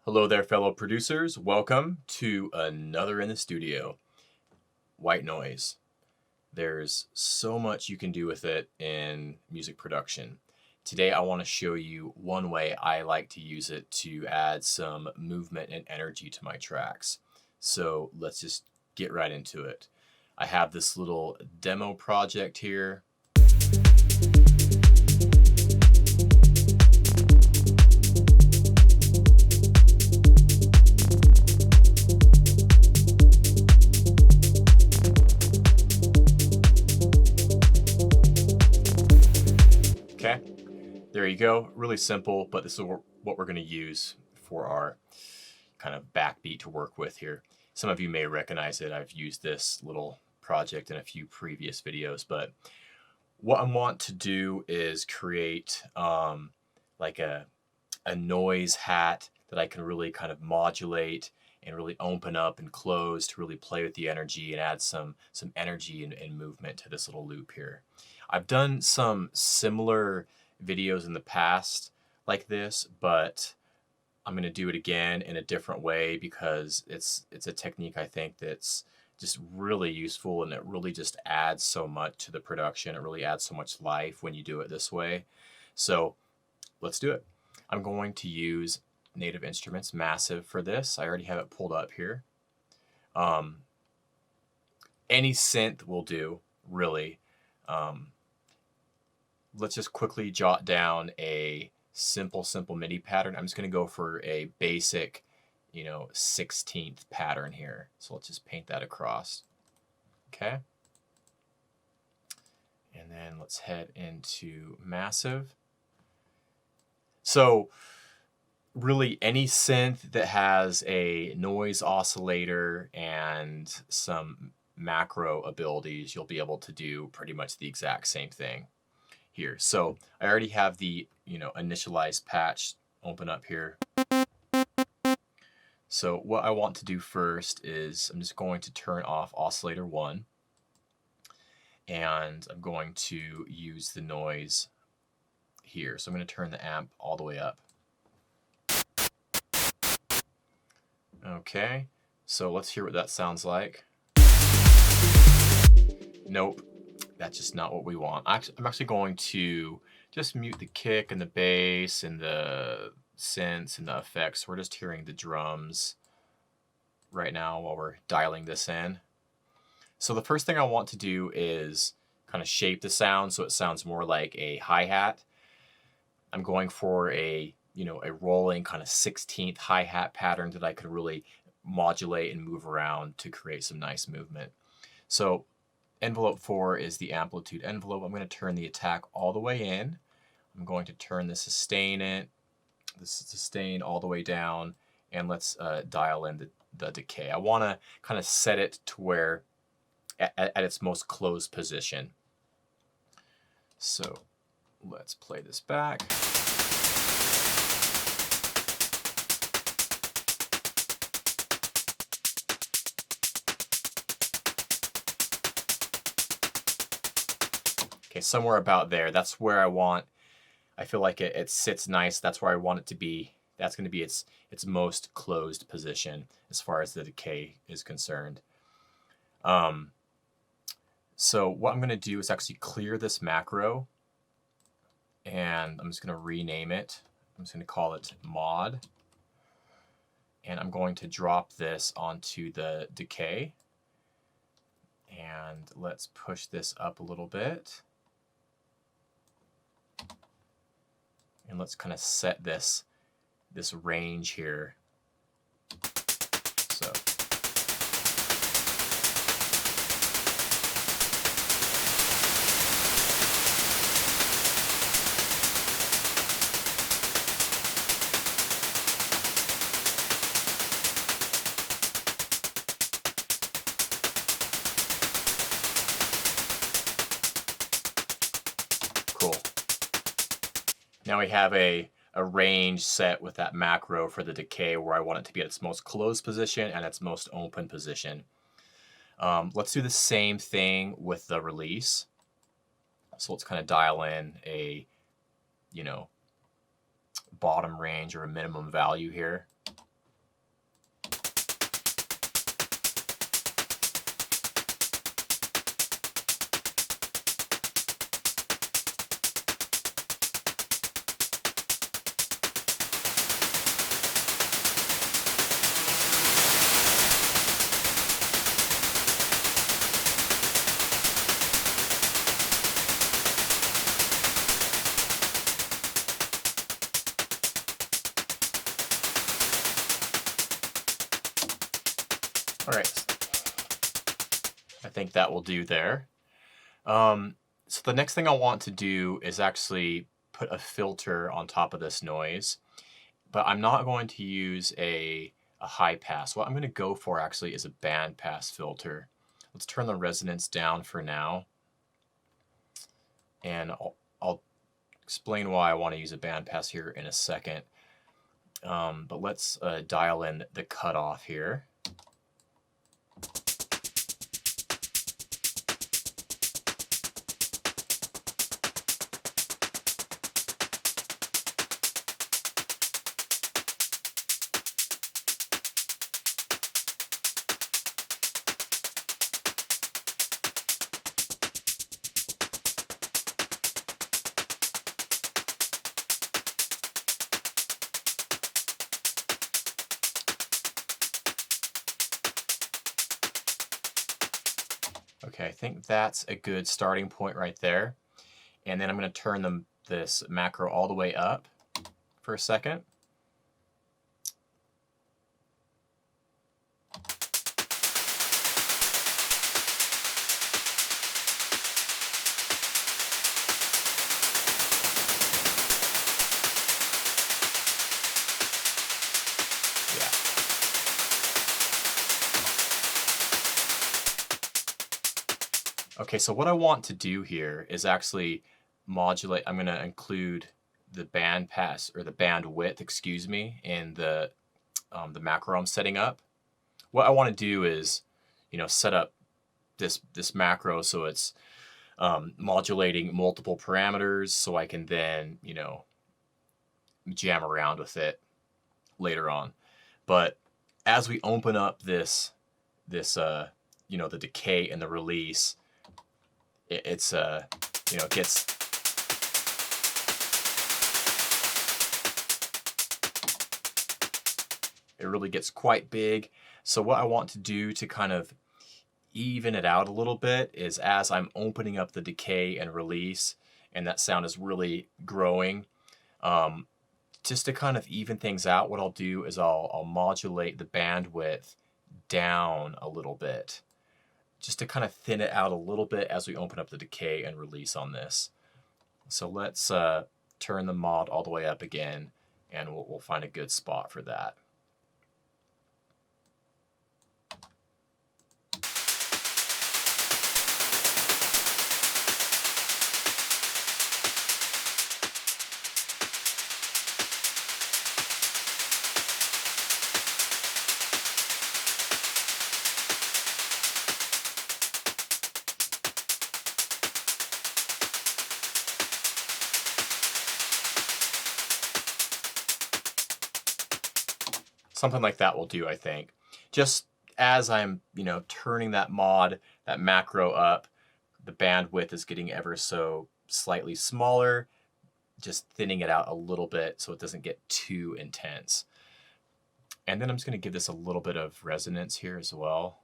Hello there, fellow producers. Welcome to another in the studio. White noise. There's so much you can do with it in music production. Today I want to show you one way I like to use it to add some movement and energy to my tracks. So let's just get right into it. I have this little demo project here. Okay, there you go. Really simple, but this is what we're going to use for our kind of backbeat to work with here. Some of you may recognize it. I've used this little project in a few previous videos, but what I want to do is create like a noise hat that I can really kind of modulate and really open up and close to really play with the energy and add some energy and movement to this little loop here. I've done some similar videos in the past like this, but I'm going to do it again in a different way because it's a technique I think that's just really useful, and it really just adds so much to the production. It really adds so much life when you do it this way. So let's do it. I'm going to use Native Instruments Massive for this. I already have it pulled up here. Any synth will do, really. Let's just quickly jot down a simple MIDI pattern. I'm just going to go for a basic, 16th pattern here. So let's just paint that across. Okay. And then let's head into Massive. So really any synth that has a noise oscillator and some macro abilities, you'll be able to do pretty much the exact same thing here. So I already have the initialized patch open up here. So what I want to do first is I'm just going to turn off oscillator 1, and I'm going to use the noise here. So I'm going to turn the amp all the way up. Okay, so let's hear what that sounds like. Nope. That's just not what we want. I'm actually going to just mute the kick and the bass and the synths and the effects. We're just hearing the drums right now while we're dialing this in. So the first thing I want to do is kind of shape the sound so it sounds more like a hi-hat. I'm going for a rolling kind of 16th hi-hat pattern that I can really modulate and move around to create some nice movement. So envelope 4 is the amplitude envelope. I'm going to turn the attack all the way in. I'm going to turn the sustain all the way down, and let's dial in the decay. I want to kind of set it to where at its most closed position. So let's play this back. Okay, somewhere about there. That's where I feel like it sits nice. That's where I want it to be. That's going to be its most closed position as far as the decay is concerned. So what I'm going to do is actually clear this macro, and I'm just going to rename it. I'm just going to call it mod, and I'm going to drop this onto the decay, and let's push this up a little bit. And let's kind of set this range here. So cool. Now we have a range set with that macro for the decay where I want it to be at its most closed position and its most open position. Let's do the same thing with the release. So let's kind of dial in a, bottom range or a minimum value here. All right, I think that will do there. So the next thing I want to do is actually put a filter on top of this noise, but I'm not going to use a high pass. What I'm going to go for actually is a band pass filter. Let's turn the resonance down for now, and I'll explain why I want to use a band pass here in a second. But let's dial in the cutoff here. Okay, I think that's a good starting point right there. And then I'm going to turn this macro all the way up for a second. Okay, so what I want to do here is actually modulate. I'm going to include the band pass, or the band width, excuse me, in the macro I'm setting up. What I want to do is, set up this macro so it's modulating multiple parameters, so I can then, jam around with it later on. But as we open up the decay and the release, it gets it really gets quite big. So what I want to do to kind of even it out a little bit is, as I'm opening up the decay and release, and that sound is really growing, just to kind of even things out, what I'll do is I'll modulate the bandwidth down a little bit, just to kind of thin it out a little bit as we open up the decay and release on this. So let's turn the mod all the way up again, and we'll find a good spot for that. Something like that will do, I think. Just as I'm, turning that macro up, the bandwidth is getting ever so slightly smaller, just thinning it out a little bit so it doesn't get too intense. And then I'm just going to give this a little bit of resonance here as well.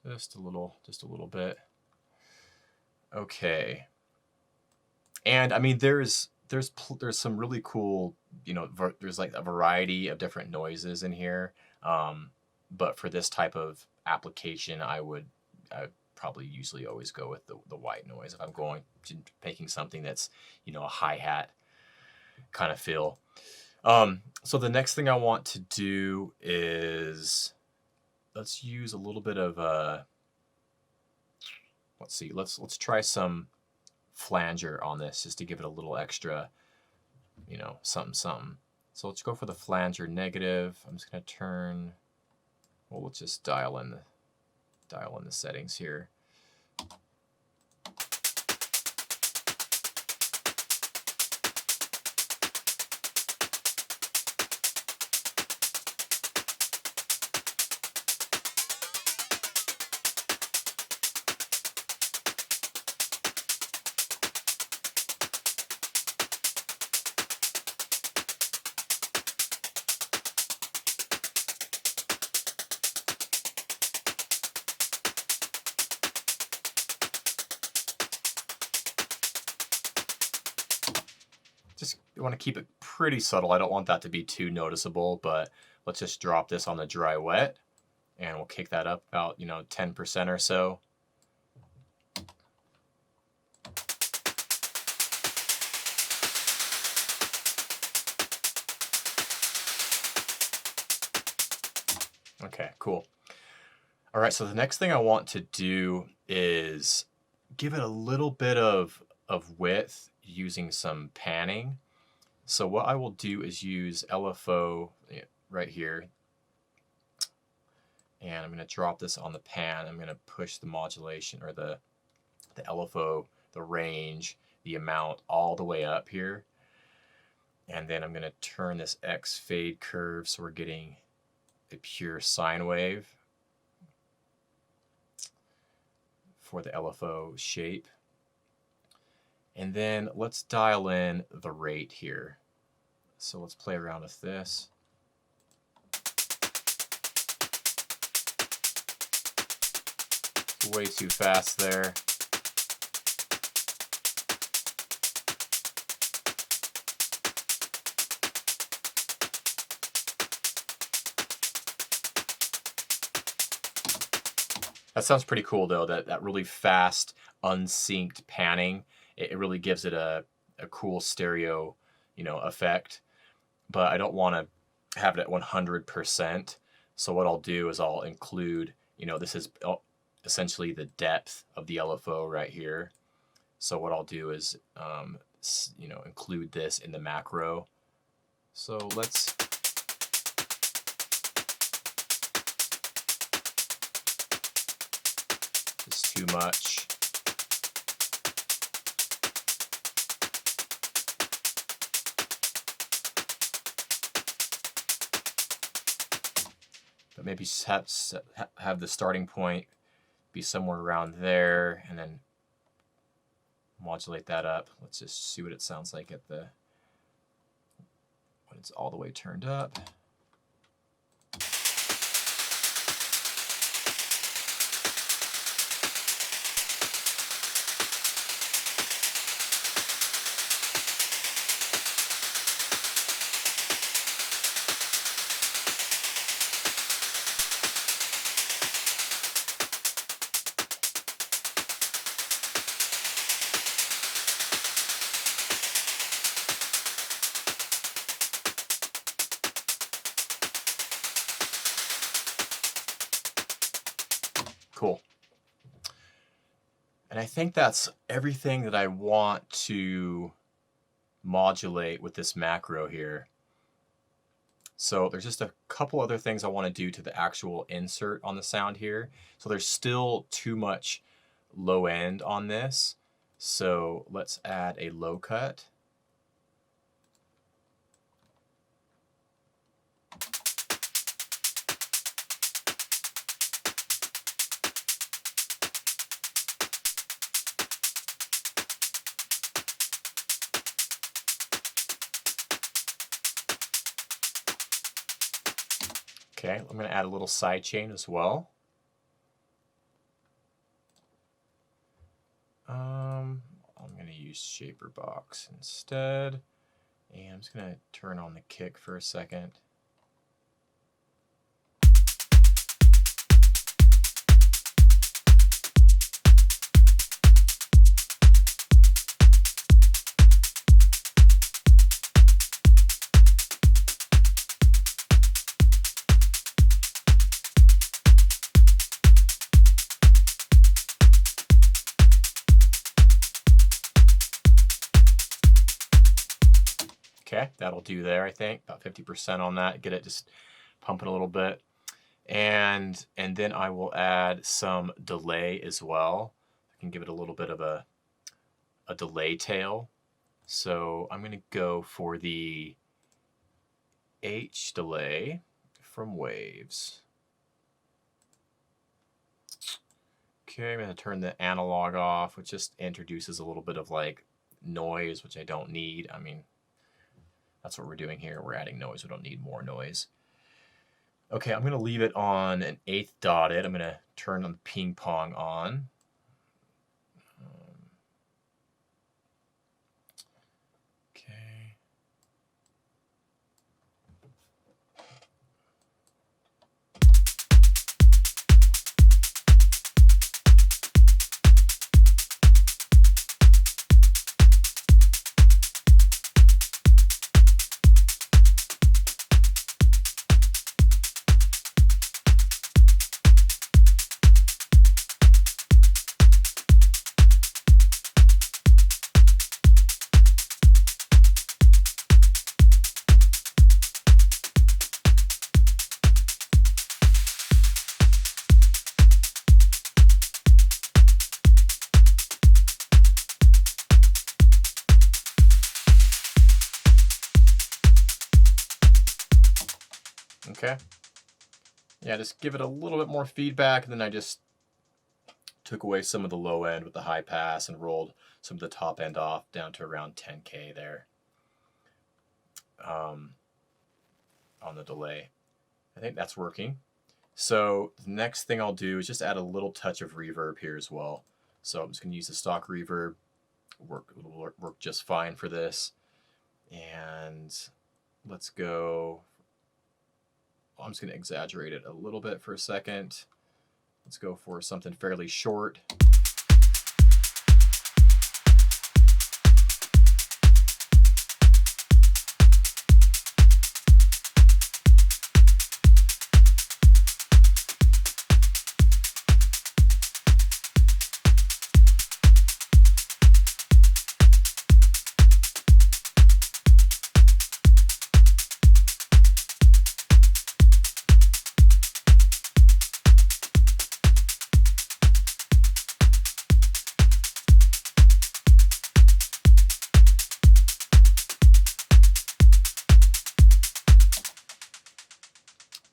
Just a little bit. Okay. And I mean, there's some really cool, there's like a variety of different noises in here. But for this type of application, I would probably usually always go with the white noise if I'm going to making something that's, a hi-hat kind of feel. So the next thing I want to do is, let's use a little bit of let's try some flanger on this, just to give it a little extra, something. So let's go for the flanger negative. I'm just going to turn, well, let's just dial in the settings here. Just want to keep it pretty subtle. I don't want that to be too noticeable, but let's just drop this on the dry wet. and we'll kick that up about 10% or so. Okay, cool. All right, so the next thing I want to do is give it a little bit of width using some panning. So what I will do is use LFO right here, and I'm going to drop this on the pan. I'm going to push the modulation, or the LFO, the range, the amount all the way up here. And then I'm going to turn this X fade curve so we're getting a pure sine wave for the LFO shape. And then let's dial in the rate here. So let's play around with this. It's way too fast there. That sounds pretty cool though, that really fast, unsynced panning. It really gives it a cool stereo, effect. But I don't want to have it at 100%. So what I'll do is I'll include, this is essentially the depth of the LFO right here. So what I'll do is, include this in the macro. So let's it's too much. But maybe have the starting point be somewhere around there, and then modulate that up. Let's just see what it sounds like when it's all the way turned up. Cool. And I think that's everything that I want to modulate with this macro here. So there's just a couple other things I want to do to the actual insert on the sound here. So there's still too much low end on this. So let's add a low cut. Okay, I'm going to add a little sidechain as well. I'm going to use Shaper Box instead. And I'm just going to turn on the kick for a second. Okay, that'll do there, I think. About 50% on that. Get it just pumping a little bit. And then I will add some delay as well. I can give it a little bit of a delay tail. So I'm going to go for the H delay from Waves. Okay, I'm going to turn the analog off, which just introduces a little bit of like noise, which I don't need. I mean, that's what we're doing here. We're adding noise. We don't need more noise. Okay, I'm going to leave it on an 1/8 dotted. I'm going to turn the ping pong on. Okay. Okay. Yeah, just give it a little bit more feedback, and then I just took away some of the low end with the high pass and rolled some of the top end off down to around 10K there on the delay. I think that's working. So the next thing I'll do is just add a little touch of reverb here as well. So I'm just going to use the stock reverb. It'll work just fine for this. And let's go. I'm just going to exaggerate it a little bit for a second. Let's go for something fairly short.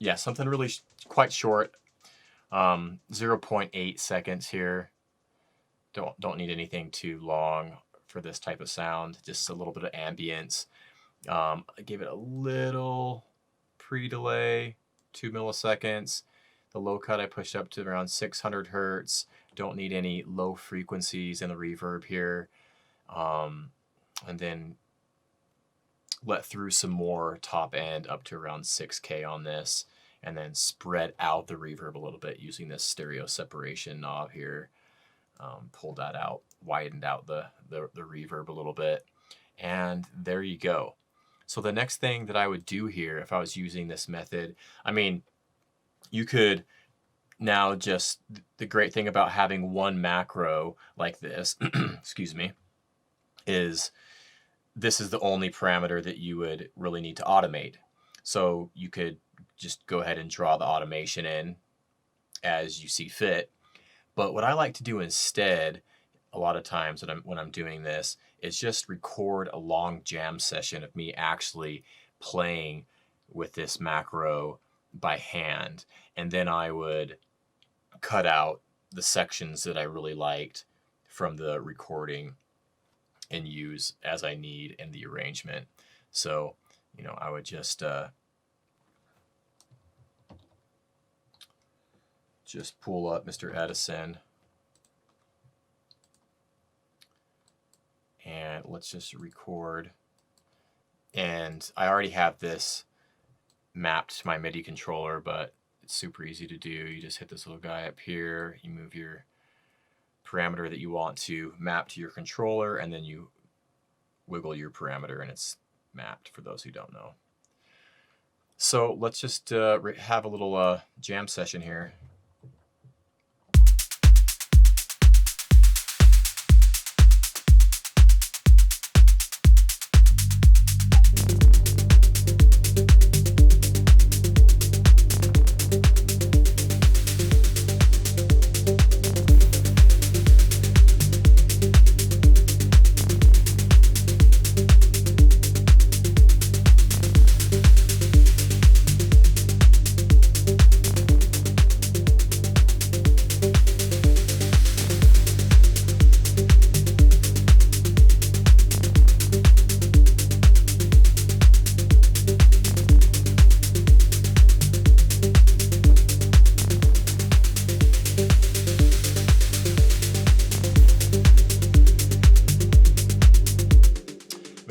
Yeah, something really quite short, 0.8 seconds here. Don't need anything too long for this type of sound. Just a little bit of ambience. I gave it a little pre-delay, 2 milliseconds. The low cut I pushed up to around 600 hertz. Don't need any low frequencies in the reverb here. And then let through some more top end up to around 6K on this, and then spread out the reverb a little bit using this stereo separation knob here. Pulled that out, widened out the reverb a little bit, and there you go. So the next thing that I would do here if I was using this method, I mean, you could now just, the great thing about having one macro like this, excuse me, is this is the only parameter that you would really need to automate. So you could just go ahead and draw the automation in as you see fit. But what I like to do instead, a lot of times when I'm doing this, is just record a long jam session of me actually playing with this macro by hand. And then I would cut out the sections that I really liked from the recording and use as I need in the arrangement. So, you know, I would just pull up Mr. Edison, and let's just record. And I already have this mapped to my MIDI controller, but it's super easy to do. You just hit this little guy up here, you move your parameter that you want to map to your controller, and then you wiggle your parameter and it's mapped, for those who don't know. So let's just have a little jam session here.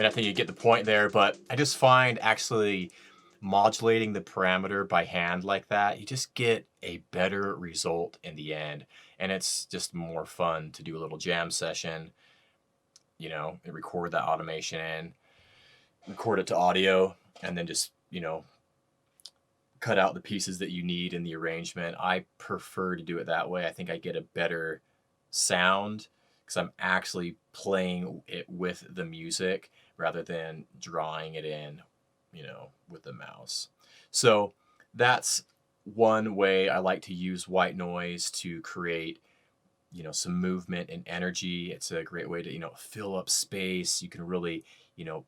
I think you get the point there, but I just find actually modulating the parameter by hand like that, you just get a better result in the end. And it's just more fun to do a little jam session, you know, and record that automation in, record it to audio, and then just, you know, cut out the pieces that you need in the arrangement. I prefer to do it that way. I think I get a better sound because I'm actually playing it with the music rather than drawing it in, you know, with the mouse. So that's one way I like to use white noise to create, you know, some movement and energy. It's a great way to, you know, fill up space. You can really, you know,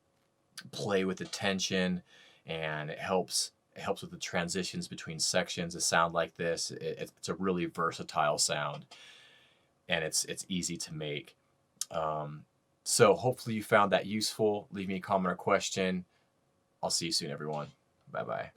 play with the tension, and it helps It helps with the transitions between sections. A sound like this, it's a really versatile sound, and it's easy to make. So hopefully you found that useful. Leave me a comment or question. I'll see you soon, everyone. Bye-bye.